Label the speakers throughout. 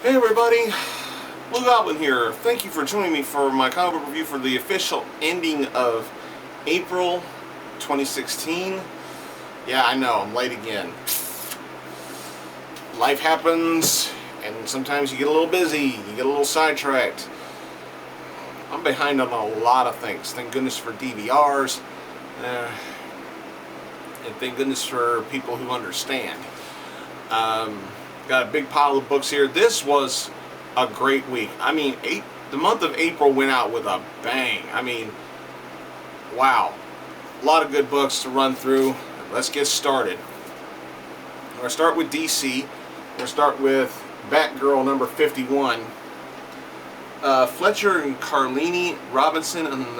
Speaker 1: Hey everybody, Blugoblin here. Thank you for joining me for my comic book review for the official ending of April 2016. Yeah, I know, I'm late again. Life happens, and sometimes you get a little busy, you get a little sidetracked. I'm behind on a lot of things. Thank goodness for DVRs, and thank goodness for people who understand. Got a big pile of books here. This was a great week. I mean, the month of April went out with a bang. I mean, wow. A lot of good books to run through. Let's get started. We're going to start with DC. We're going to start with Batgirl number 51. Fletcher and Carlini, Robinson and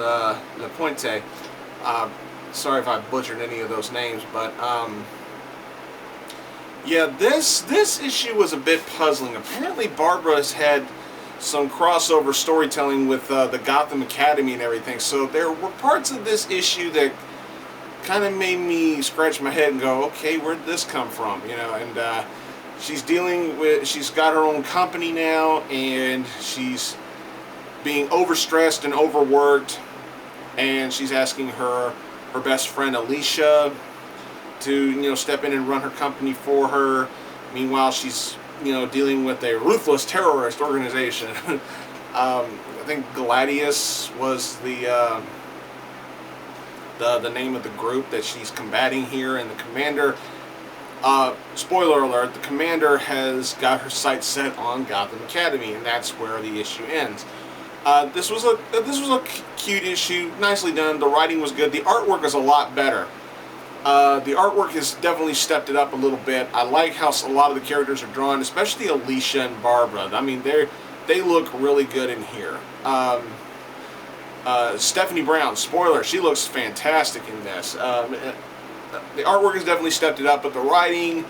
Speaker 1: Lapointe. Sorry if I butchered any of those names, but yeah, this issue was a bit puzzling. Apparently Barbara has had some crossover storytelling with the Gotham Academy and everything, so there were parts of this issue that kind of made me scratch my head and go, okay, where'd this come from? You know, and she's got her own company now, and she's being overstressed and overworked, and she's asking her best friend Alicia to, step in and run her company for her. Meanwhile, she's, dealing with a ruthless terrorist organization. I think Gladius was the name of the group that she's combating here, and the commander, spoiler alert, the commander has got her sights set on Gotham Academy, and that's where the issue ends. This was a cute issue, nicely done. The writing was good. The artwork is a lot better. The artwork has definitely stepped it up a little bit. I like how a lot of the characters are drawn, especially Alicia and Barbara. I mean, they look really good in here. Stephanie Brown, spoiler, she looks fantastic in this. The artwork has definitely stepped it up, but the writing,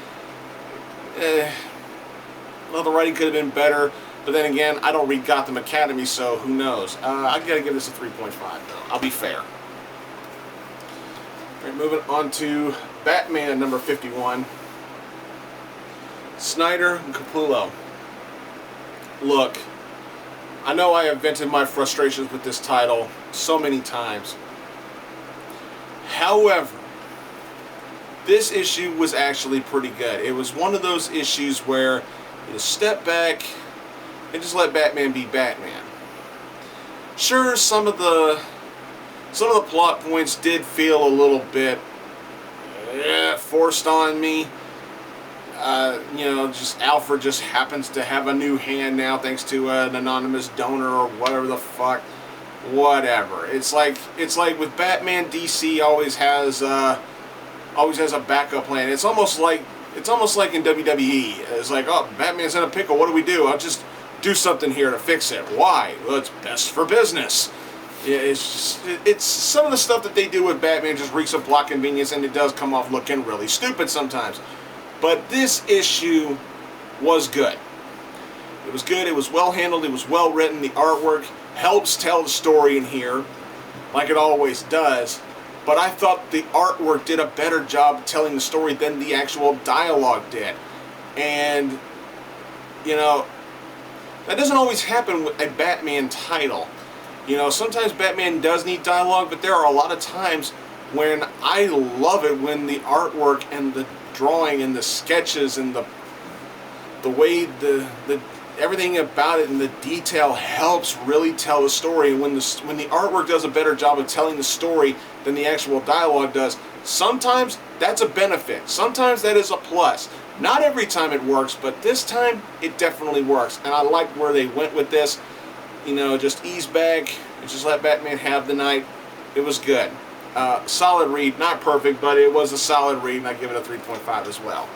Speaker 1: well, the writing could have been better. But then again, I don't read Gotham Academy, so who knows? I gotta give this a 3.5 though. I'll be fair. Alright, moving on to Batman number 51. Snyder and Capullo. Look, I know I have vented my frustrations with this title so many times. However, this issue was actually pretty good. It was one of those issues where you step back and just let Batman be Batman. Sure, some of the plot points did feel a little bit forced on me. Just Alfred just happens to have a new hand now thanks to an anonymous donor or whatever the fuck. Whatever. It's like with Batman, DC always has a backup plan. It's almost like in WWE. It's like, oh, Batman's in a pickle. What do we do? I'll just do something here to fix it. Why? Well, it's best for business. Yeah, it's some of the stuff that they do with Batman just reeks of plot convenience, and it does come off looking really stupid sometimes. But this issue was good. It was good, it was well handled, it was well written, the artwork helps tell the story in here, like it always does. But I thought the artwork did a better job of telling the story than the actual dialogue did. And, that doesn't always happen with a Batman title. Sometimes Batman does need dialogue, but there are a lot of times when I love it when the artwork and the drawing and the sketches and the way the everything about it and the detail helps really tell the story. And when the artwork does a better job of telling the story than the actual dialogue does, sometimes that's a benefit. Sometimes that is a plus. Not every time it works, but this time it definitely works. And I like where they went with this. Just ease back and just let Batman have the night. It was good. Solid read. Not perfect, but it was a solid read, and I give it a 3.5 as well.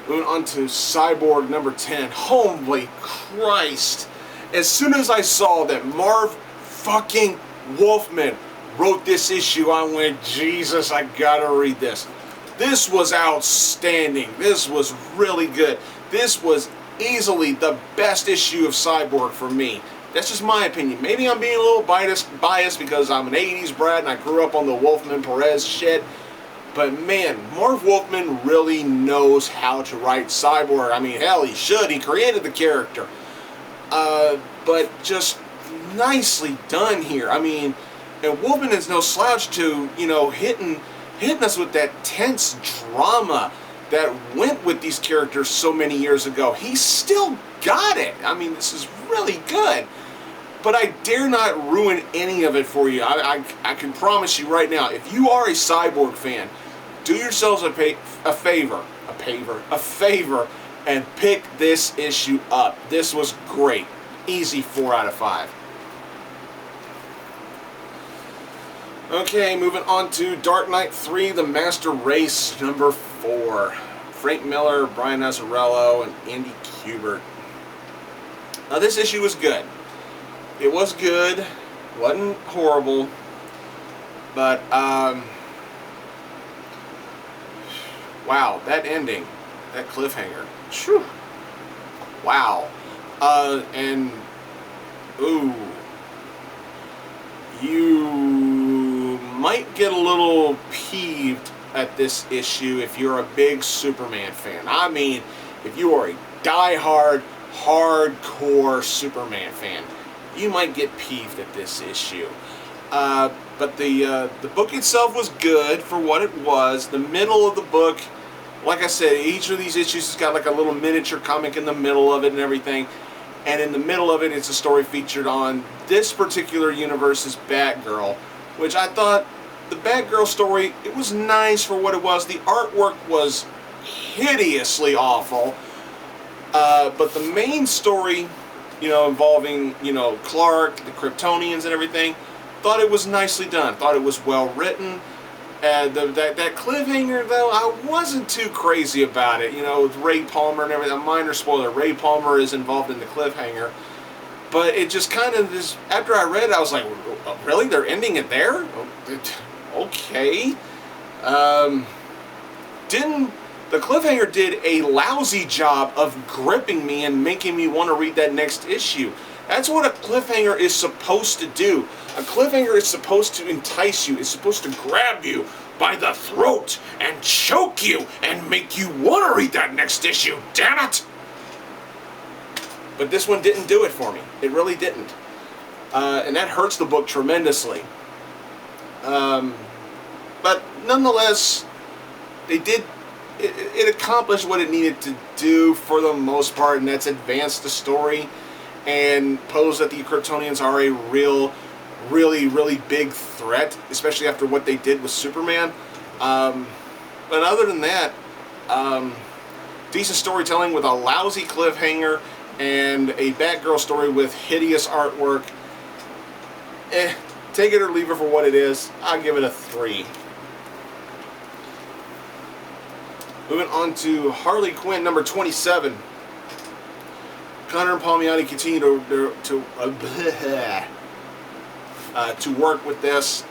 Speaker 1: Moving on to Cyborg number 10. Holy Christ. As soon as I saw that Marv fucking Wolfman wrote this issue, I went, Jesus, I gotta read this. This was outstanding. This was really good. This was easily the best issue of Cyborg for me. That's just my opinion. Maybe I'm being a little biased because I'm an 80s brat and I grew up on the Wolfman Perez shit. But man, Marv Wolfman really knows how to write Cyborg. I mean, hell, he should. He created the character. But just nicely done here. I mean, and Wolfman is no slouch to, you know, hitting us with that tense drama that went with these characters so many years ago. He still got it. I mean, this is really good. But I dare not ruin any of it for you. I can promise you right now, if you are a Cyborg fan, do yourselves a favor, and pick this issue up. This was great. Easy 4 out of 5. Okay, moving on to Dark Knight 3, The Master Race, number 4. Frank Miller, Brian Azzarello, and Andy Kubert. Now, this issue was good. It was good. Wasn't horrible. But, wow, that ending. That cliffhanger. Whew. Wow. And, ooh. You might get a little peeved at this issue if you're a big Superman fan. I mean, if you are a die-hard, hardcore Superman fan, you might get peeved at this issue. But the book itself was good for what it was. The middle of the book, like I said, each of these issues has got like a little miniature comic in the middle of it and everything. And in the middle of it, it's a story featured on this particular universe's Batgirl, which I thought the Batgirl story, it was nice for what it was. The artwork was hideously awful. But the main story, you know, involving, you know, Clark, the Kryptonians and everything, thought it was nicely done. Thought it was well written. That cliffhanger, though, I wasn't too crazy about it. You know, with Ray Palmer and everything. A minor spoiler, Ray Palmer is involved in the cliffhanger. But it just kind of, just, after I read it, I was like, really? They're ending it there? Okay. The cliffhanger did a lousy job of gripping me and making me want to read that next issue. That's what a cliffhanger is supposed to do. A cliffhanger is supposed to entice you. It's supposed to grab you by the throat and choke you and make you want to read that next issue. Damn it! But this one didn't do it for me. It really didn't. And that hurts the book tremendously. But nonetheless, they did... It accomplished what it needed to do for the most part, and that's advance the story and pose that the Kryptonians are a really big threat, especially after what they did with Superman. But other than that, decent storytelling with a lousy cliffhanger and a Batgirl story with hideous artwork. Take it or leave it for what it is. I'll give it a 3. Moving on to Harley Quinn, number 27. Connor and Palmiotti continue to work with this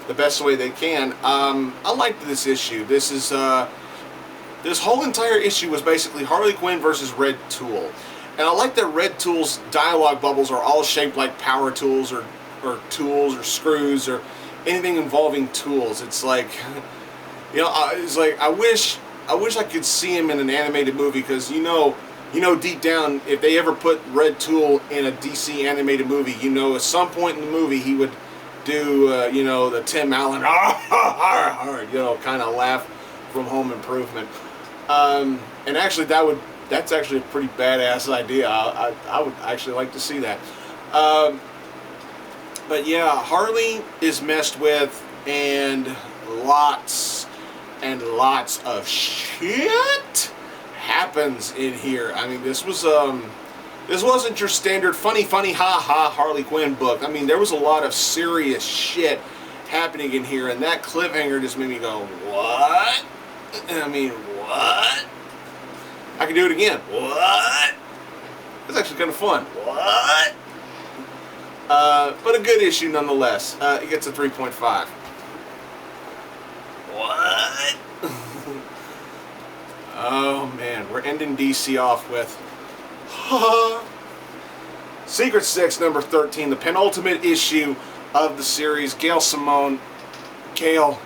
Speaker 1: the best way they can. I liked this issue. This is this whole entire issue was basically Harley Quinn versus Red Tool, and I like that Red Tool's dialogue bubbles are all shaped like power tools or tools or screws or anything involving tools. It's like, you know, it's like I wish I could see him in an animated movie, because you know deep down, if they ever put Red Tool in a DC animated movie, you know at some point in the movie he would do you know, the Tim Allen you know, kind of laugh from Home Improvement. And actually that's actually a pretty badass idea. I would actually like to see that. But yeah, Harley is messed with, and lots and lots of shit happens in here. I mean, this wasn't your standard funny ha Harley Quinn book. I mean, there was a lot of serious shit happening in here, and that cliffhanger just made me go, what? I mean, what? I can do it again. What? It's actually kind of fun. What? But a good issue nonetheless. It gets a 3.5. What? Oh man, we're ending DC off with Secret Six, number 13, the penultimate issue of the series. Gail Simone. Gail,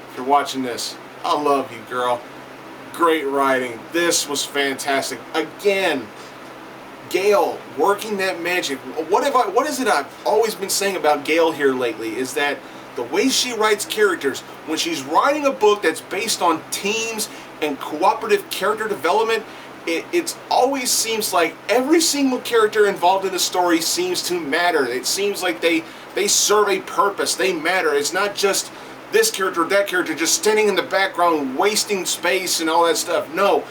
Speaker 1: if you're watching this, I love you, girl. Great writing. This was fantastic. Again, Gail working that magic. What is it I've always been saying about Gail here lately is that the way she writes characters, when she's writing a book that's based on teams and cooperative character development, it always seems like every single character involved in the story seems to matter. It seems like they serve a purpose. They matter. It's not just this character or that character just standing in the background wasting space and all that stuff. No.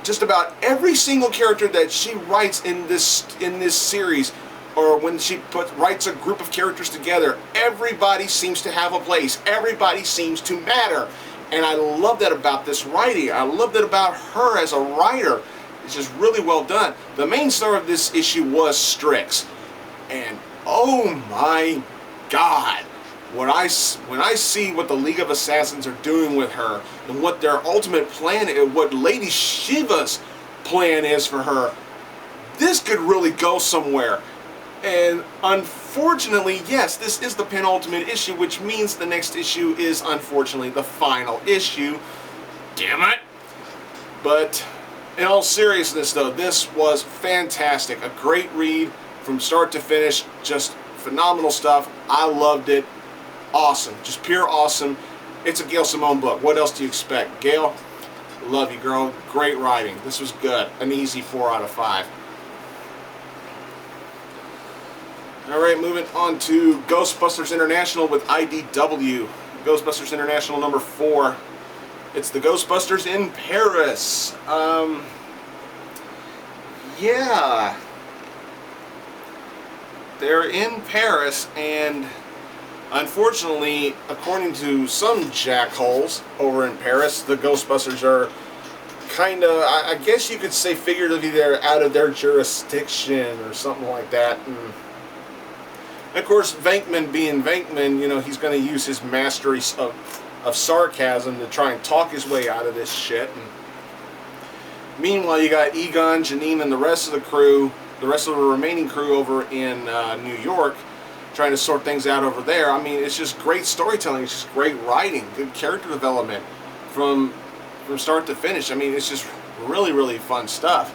Speaker 1: Just about every single character that she writes in this series, or when she writes a group of characters together, everybody seems to have a place. Everybody seems to matter. And I love that about this writing. I love that about her as a writer. It's just really well done. The main star of this issue was Strix. And oh my God. When I see what the League of Assassins are doing with her and what their ultimate plan is, what Lady Shiva's plan is for her, this could really go somewhere. And unfortunately, yes, this is the penultimate issue, which means the next issue is unfortunately the final issue. Damn it! But in all seriousness though, this was fantastic. A great read from start to finish. Just phenomenal stuff. I loved it. Awesome. Just pure awesome. It's a Gail Simone book. What else do you expect? Gail, love you, girl. Great writing. This was good. An easy 4 out of 5. Alright, moving on to Ghostbusters International with IDW. Ghostbusters International number 4. It's the Ghostbusters in Paris. Yeah. They're in Paris, and unfortunately, according to some jackholes over in Paris, the Ghostbusters are kind of, I guess you could say figuratively, they're out of their jurisdiction or something like that. And of course, Venkman being Venkman, you know, he's going to use his mastery of sarcasm to try and talk his way out of this shit. And meanwhile, you got Egon, Janine, and the rest of the crew, the rest of the remaining crew over in New York, trying to sort things out over there. I mean, it's just great storytelling. It's just great writing, good character development from start to finish. I mean, it's just really, really fun stuff.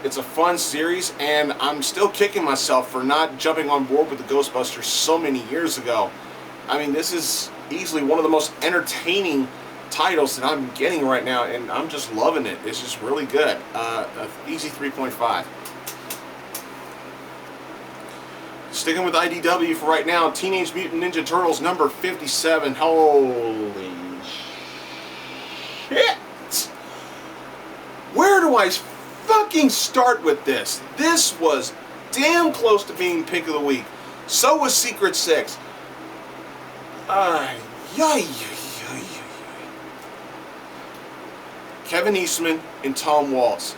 Speaker 1: It's a fun series, and I'm still kicking myself for not jumping on board with the Ghostbusters so many years ago. I mean, this is easily one of the most entertaining titles that I'm getting right now, and I'm just loving it. It's just really good. Easy 3.5. Sticking with IDW for right now, Teenage Mutant Ninja Turtles number 57. Holy shit! Where do I fucking start with this? This was damn close to being pick of the week. So was Secret Six. Kevin Eastman and Tom Waltz.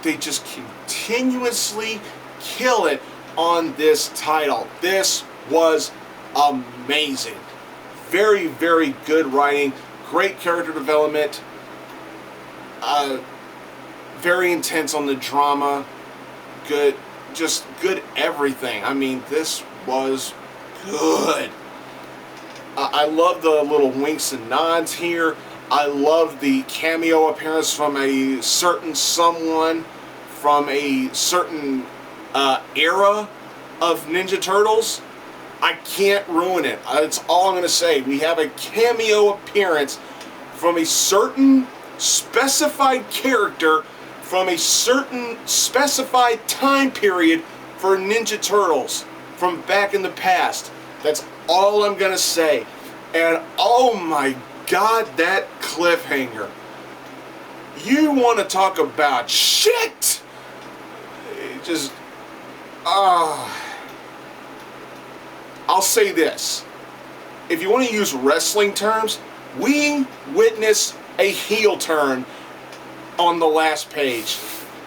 Speaker 1: They just continuously kill it on this title. This was amazing. Very, very good writing. Great character development. Very intense on the drama. Good. Just good everything. I mean, this was good. I love the little winks and nods here. I love the cameo appearance from a certain someone from a certain era of Ninja Turtles. I can't ruin it. That's all I'm going to say. We have a cameo appearance from a certain specified character from a certain specified time period for Ninja Turtles from back in the past. That's all I'm going to say. And oh my God, that cliffhanger. You want to talk about shit? It just... I'll say this. If you want to use wrestling terms, we witnessed a heel turn on the last page.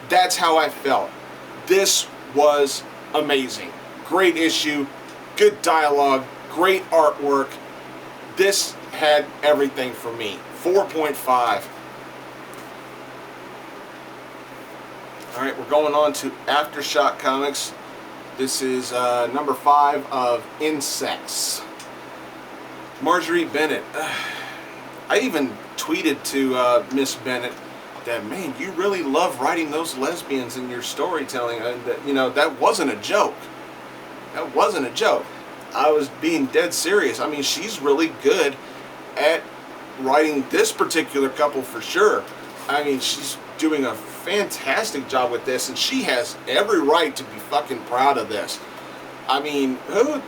Speaker 1: That's how I felt. This was amazing. Great issue, good dialogue, great artwork. This had everything for me. 4.5. Alright, we're going on to Aftershock Comics. This is number 5 of InSEXts. Marjorie Bennett. I even tweeted to Miss Bennett that, man, you really love writing those lesbians in your storytelling, and that, you know, that wasn't a joke. That wasn't a joke. I was being dead serious. I mean, she's really good at writing this particular couple for sure. I mean, she's doing a fantastic job with this, and she has every right to be fucking proud of this. I mean, who would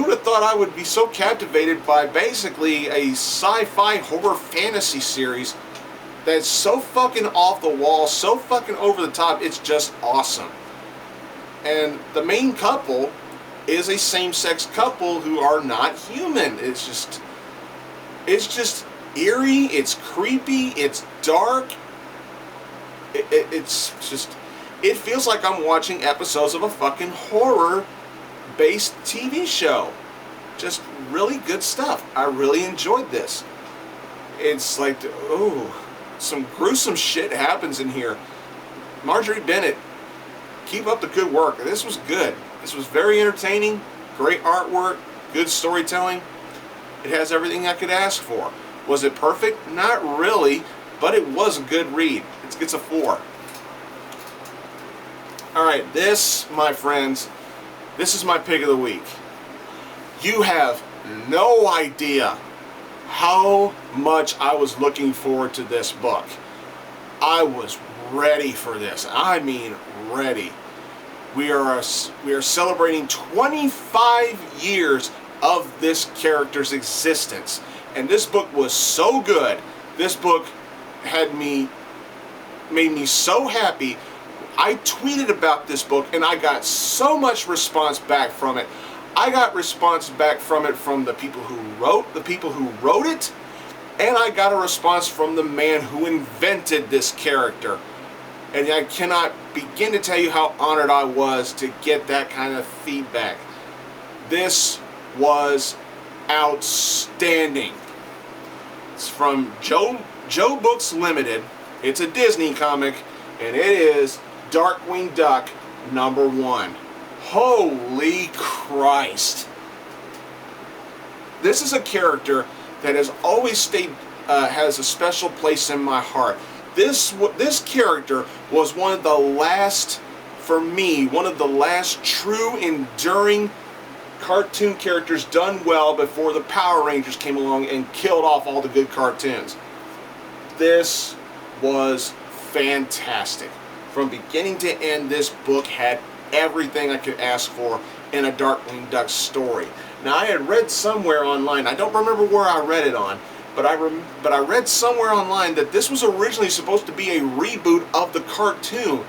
Speaker 1: have thought I would be so captivated by basically a sci-fi horror fantasy series that's so fucking off the wall, so fucking over the top, it's just awesome. And the main couple is a same-sex couple who are not human. It's just eerie, it's creepy, it's dark. It feels like I'm watching episodes of a fucking horror-based TV show. Just really good stuff. I really enjoyed this. It's like, oh, some gruesome shit happens in here. Marjorie Bennett, keep up the good work. This was good. This was very entertaining, great artwork, good storytelling. It has everything I could ask for. Was it perfect? Not really, but it was a good read. It gets a 4. Alright, this, my friends, this is my pick of the week. You have no idea how much I was looking forward to this book. I was ready for this. I mean, ready. We are celebrating 25 years of this character's existence. And this book was so good. This book made me so happy. I tweeted about this book and I got so much response back from it. I got response back from it from the people who wrote it, and I got a response from the man who invented this character. And I cannot begin to tell you how honored I was to get that kind of feedback. This was outstanding. It's from Joe Books Limited. It's a Disney comic, and it is Darkwing Duck #1. Holy Christ. This is a character that has always has a special place in my heart. This character was one of the last, for me, one of the last true enduring cartoon characters done well before the Power Rangers came along and killed off all the good cartoons. This was fantastic. From beginning to end, this book had everything I could ask for in a Darkwing Duck story. Now, I had read somewhere online, I don't remember where I read it on, but I read somewhere online that this was originally supposed to be a reboot of the cartoon.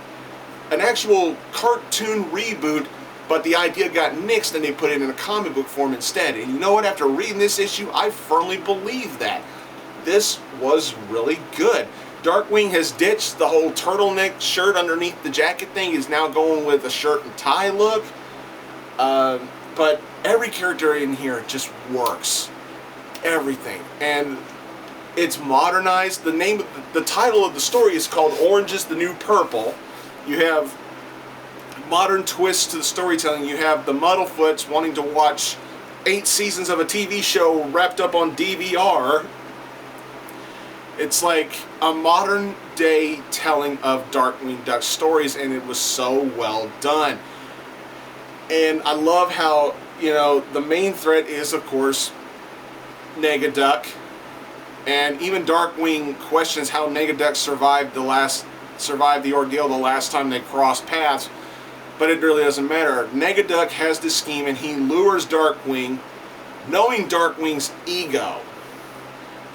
Speaker 1: An actual cartoon reboot, but the idea got nixed and they put it in a comic book form instead. And you know what? After reading this issue, I firmly believe that. This was really good. Darkwing has ditched the whole turtleneck shirt underneath the jacket thing. He's now going with a shirt and tie look. But every character in here just works. Everything. And it's modernized. The title of the story is called Orange is the New Purple. You have modern twists to the storytelling. You have the Muddlefoots wanting to watch 8 seasons of a TV show wrapped up on DVR. It's like a modern day telling of Darkwing Duck stories, and it was so well done. And I love how, you know, the main threat is, of course, Negaduck. And even Darkwing questions how Negaduck survived the ordeal the last time they crossed paths. But it really doesn't matter. Negaduck has this scheme, and he lures Darkwing, knowing Darkwing's ego.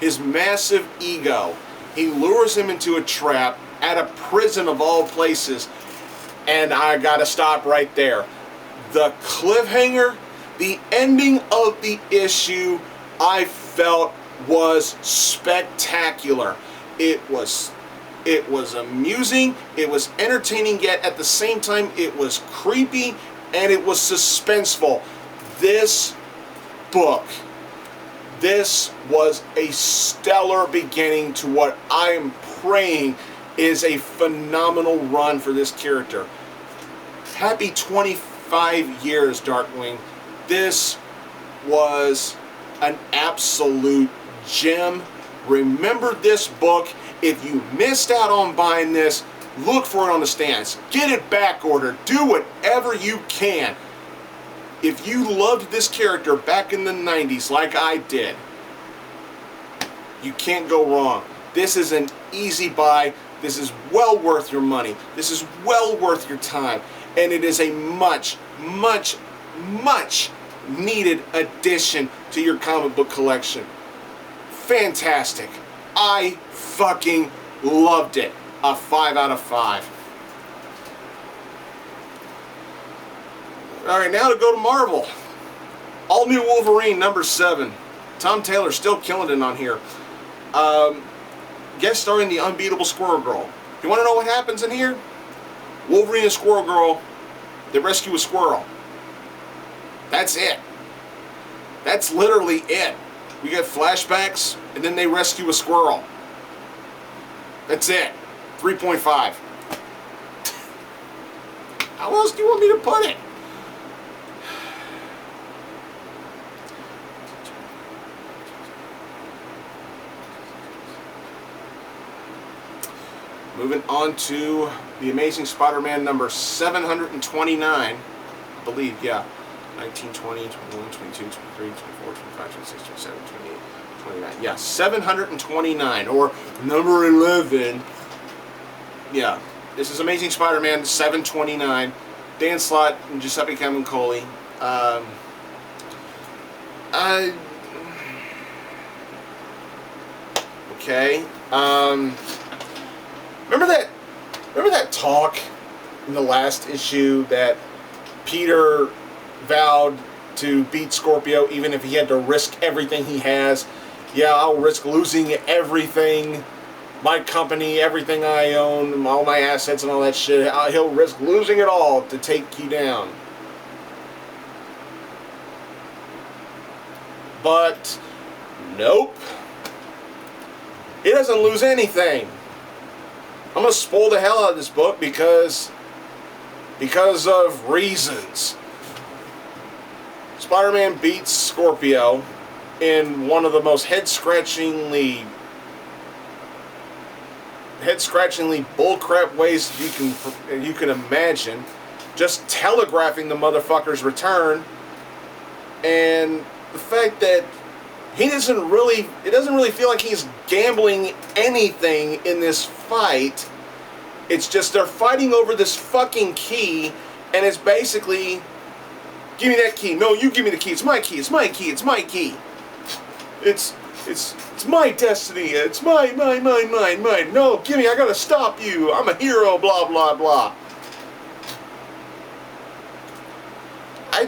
Speaker 1: His massive ego. He lures him into a trap at a prison of all places. And I gotta stop right there. The cliffhanger, the ending of the issue, I felt was spectacular. It was amusing, it was entertaining, yet at the same time it was creepy and it was suspenseful. This book, this was a stellar beginning to what I am praying is a phenomenal run for this character. Happy 25 years, Darkwing. This was an absolute gem. Remember this book. If you missed out on buying this, look for it on the stands. Get it back ordered. Do whatever you can. If you loved this character back in the 90s like I did, you can't go wrong. This is an easy buy. This is well worth your money. This is well worth your time. And it is a much, much, much needed addition to your comic book collection. Fantastic. I fucking loved it. A 5 out of 5. Alright, now to go to Marvel. All New Wolverine, number 7. Tom Taylor still killing it on here. Guest starring the unbeatable Squirrel Girl. You want to know what happens in here? Wolverine and Squirrel Girl, they rescue a squirrel. That's it. That's literally it. We get flashbacks, and then they rescue a squirrel. That's it. 3.5. How else do you want me to put it? Moving on to The Amazing Spider-Man number 729, I believe, yeah. 19, 20, 21, 22, 23, 24, 25, 26, 27, 28, 29. Yeah, 729, or number 11. Yeah, this is Amazing Spider-Man 729. Dan Slott and Giuseppe Camuncoli. Okay. Remember that talk in the last issue that Peter vowed to beat Scorpio even if he had to risk everything he has? Yeah, I'll risk losing everything, my company, everything I own, all my assets and all that shit. He'll risk losing it all to take you down. But nope. He doesn't lose anything. I'm going to spoil the hell out of this book because of reasons. Spider-Man beats Scorpio in one of the most head-scratchingly bullcrap ways you can imagine. Just telegraphing the motherfucker's return, and the fact that it doesn't really feel like he's gambling anything in this fight. It's just they're fighting over this fucking key, and it's basically, give me that key. No, you give me the key. It's my key. It's my key. It's my key. It's my destiny. It's mine. No, give me. I gotta stop you. I'm a hero. Blah blah blah. I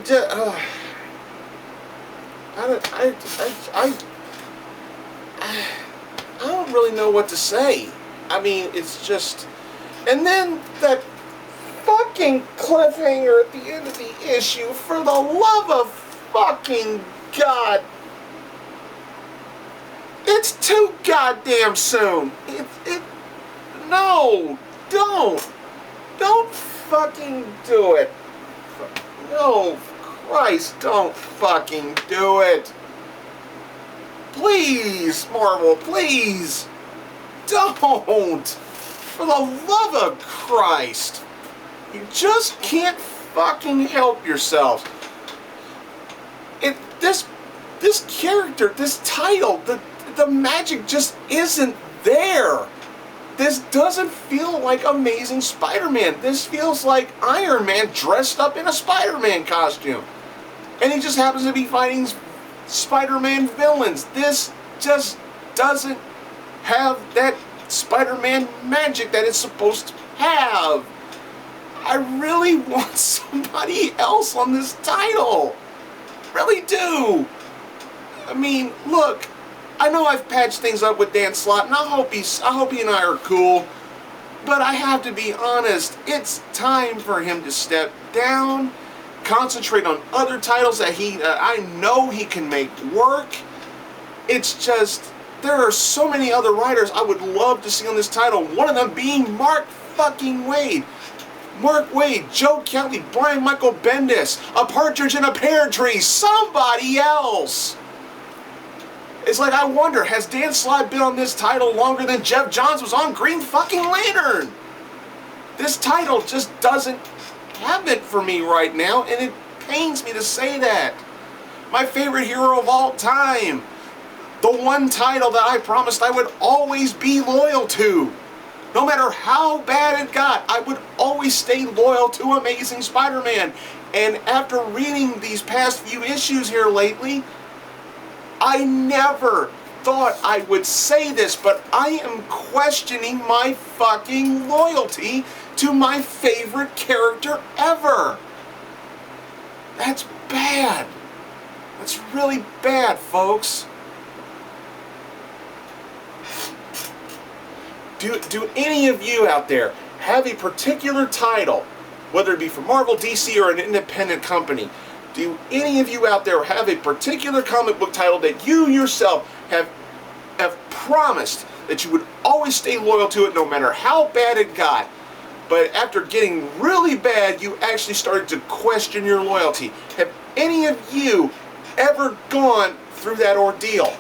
Speaker 1: don't really know what to say. I mean, it's just... And then that fucking cliffhanger at the end of the issue, for the love of fucking God. It's too goddamn soon. No, don't fucking do it. No, Christ, don't fucking do it. Please, Marvel, please. Don't. For the love of Christ. You just can't fucking help yourselves. This character, this title, the magic just isn't there. This doesn't feel like Amazing Spider-Man. This feels like Iron Man dressed up in a Spider-Man costume. And he just happens to be fighting Spider-Man villains. This just doesn't have that Spider-Man magic that it's supposed to have. I really want somebody else on this title. Really do. I mean, look, I know I've patched things up with Dan Slott, and I hope he and I are cool. But I have to be honest, it's time for him to step down, concentrate on other titles that I know he can make work. It's just, there are so many other writers I would love to see on this title. One of them being Mark fucking Waid. Mark Waid, Joe Kelly, Brian Michael Bendis, A Partridge in a Pear Tree, somebody else. It's like, I wonder, has Dan Slott been on this title longer than Jeff Johns was on Green fucking Lantern? This title just doesn't have it for me right now, and it pains me to say that. My favorite hero of all time. The one title that I promised I would always be loyal to. No matter how bad it got, I would always stay loyal to Amazing Spider-Man. And after reading these past few issues here lately, I never thought I would say this, but I am questioning my fucking loyalty to my favorite character ever. That's bad. That's really bad, folks. Do any of you out there have a particular title, whether it be from Marvel, DC, or an independent company? Do any of you out there have a particular comic book title that you yourself have promised that you would always stay loyal to it no matter how bad it got, but after getting really bad, you actually started to question your loyalty? Have any of you ever gone through that ordeal?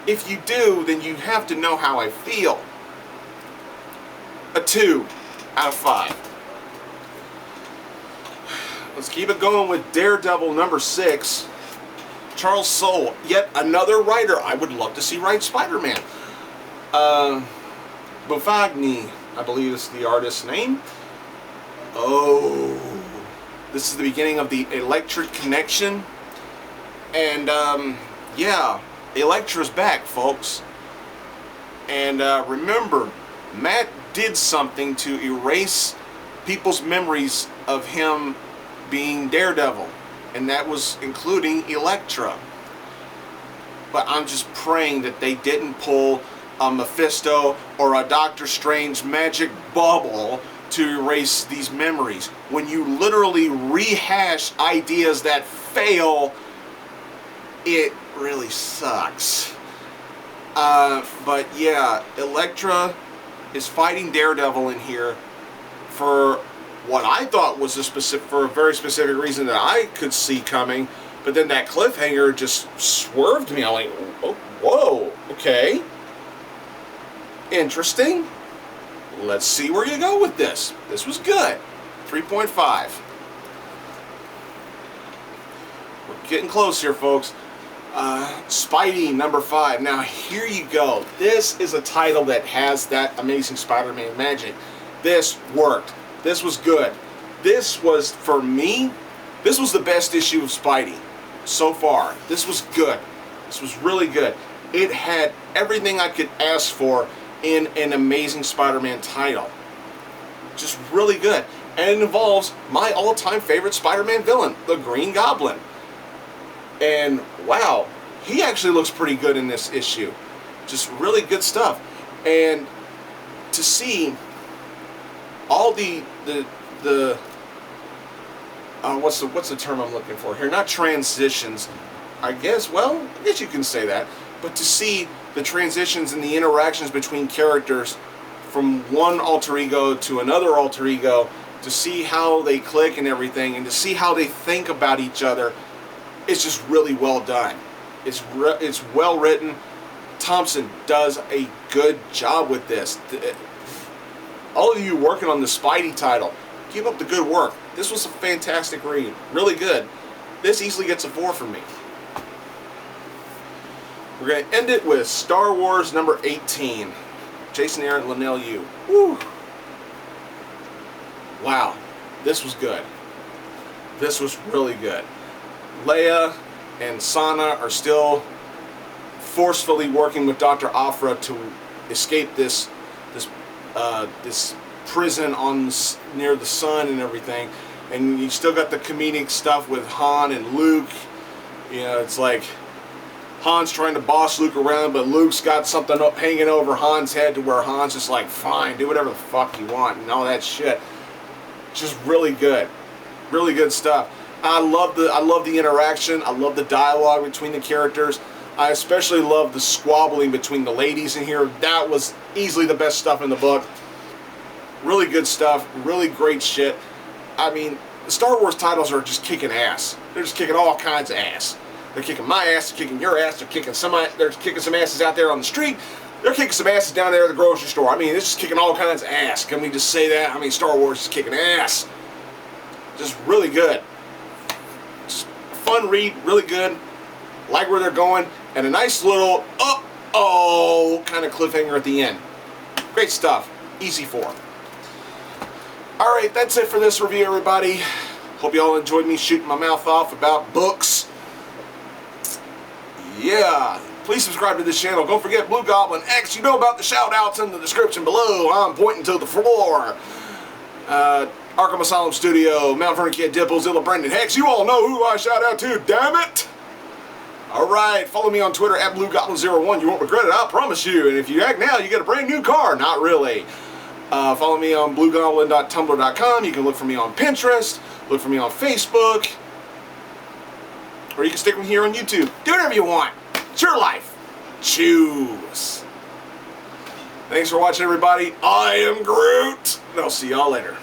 Speaker 1: If you do, then you have to know how I feel. A 2 out of 5. Let's keep it going with Daredevil number 6. Charles Soule, yet another writer I would love to see write Spider-Man. Bufagni, I believe is the artist's name. Oh, this is the beginning of the Electric Connection. And yeah, Elektra's back, folks. And remember, Matt did something to erase people's memories of him being Daredevil, and that was including Elektra. But I'm just praying that they didn't pull a Mephisto or a Doctor Strange magic bubble to erase these memories. When you literally rehash ideas that fail, it really sucks. But yeah, Elektra is fighting Daredevil in here for what I thought was for a very specific reason that I could see coming, but then that cliffhanger just swerved me. I'm like, oh, whoa, okay, interesting. Let's see where you go with this. This was good. 3.5. We're getting close here, folks. Spidey number 5. Now here you go. This is a title that has that Amazing Spider-Man magic. This worked. This was good. This was, for me, this was the best issue of Spidey so far. This was good. This was really good. It had everything I could ask for in an Amazing Spider-Man title. Just really good. And it involves my all-time favorite Spider-Man villain, the Green Goblin. And wow, he actually looks pretty good in this issue. Just really good stuff. And to see all the what's the term I'm looking for here? Not transitions, I guess. Well, I guess you can say that. But to see the transitions and the interactions between characters from one alter ego to another alter ego, to see how they click and everything, and to see how they think about each other, it's just really well done. It's well written. Thompson does a good job with this. All of you working on the Spidey title, keep up the good work. This was a fantastic read. Really good. This easily gets a 4 from me. We're going to end it with Star Wars number 18. Jason Aaron, Linnell Yu. Woo. Wow. This was good. This was really good. Leia and Sana are still forcefully working with Dr. Aphra to escape this prison near the sun and everything. And you still got the comedic stuff with Han and Luke. You know, it's like Han's trying to boss Luke around, but Luke's got something hanging over Han's head to where Han's just like, fine, do whatever the fuck you want and all that shit. Just really good. Really good stuff. I love the interaction. I love the dialogue between the characters. I especially love the squabbling between the ladies in here. That was easily the best stuff in the book. Really good stuff. Really great shit. I mean, the Star Wars titles are just kicking ass. They're just kicking all kinds of ass. They're kicking my ass, they're kicking your ass, they're kicking some asses out there on the street. They're kicking some asses down there at the grocery store. I mean, it's just kicking all kinds of ass. Can we just say that? I mean, Star Wars is kicking ass. Just really good. Just fun read, really good. Like where they're going, and a nice little uh-oh kind of cliffhanger at the end. Great stuff. Easy 4. Alright, that's it for this review, everybody. Hope you all enjoyed me shooting my mouth off about books. Yeah. Please subscribe to this channel. Don't forget Blugoblin X. You know about the shout-outs in the description below. I'm pointing to the floor. Arkham Asylum Studio, TheMtVernonKid, Deadpoolzilla, Brandon Hex. You all know who I shout out to, damn it! Alright, follow me on Twitter at Blugoblin01. You won't regret it, I promise you. And if you act now, you get a brand new car. Not really. Follow me on blugoblin.tumblr.com. You can look for me on Pinterest. Look for me on Facebook. Or you can stick with me here on YouTube. Do whatever you want. It's your life. Choose. Thanks for watching, everybody. I am Groot. And I'll see y'all later.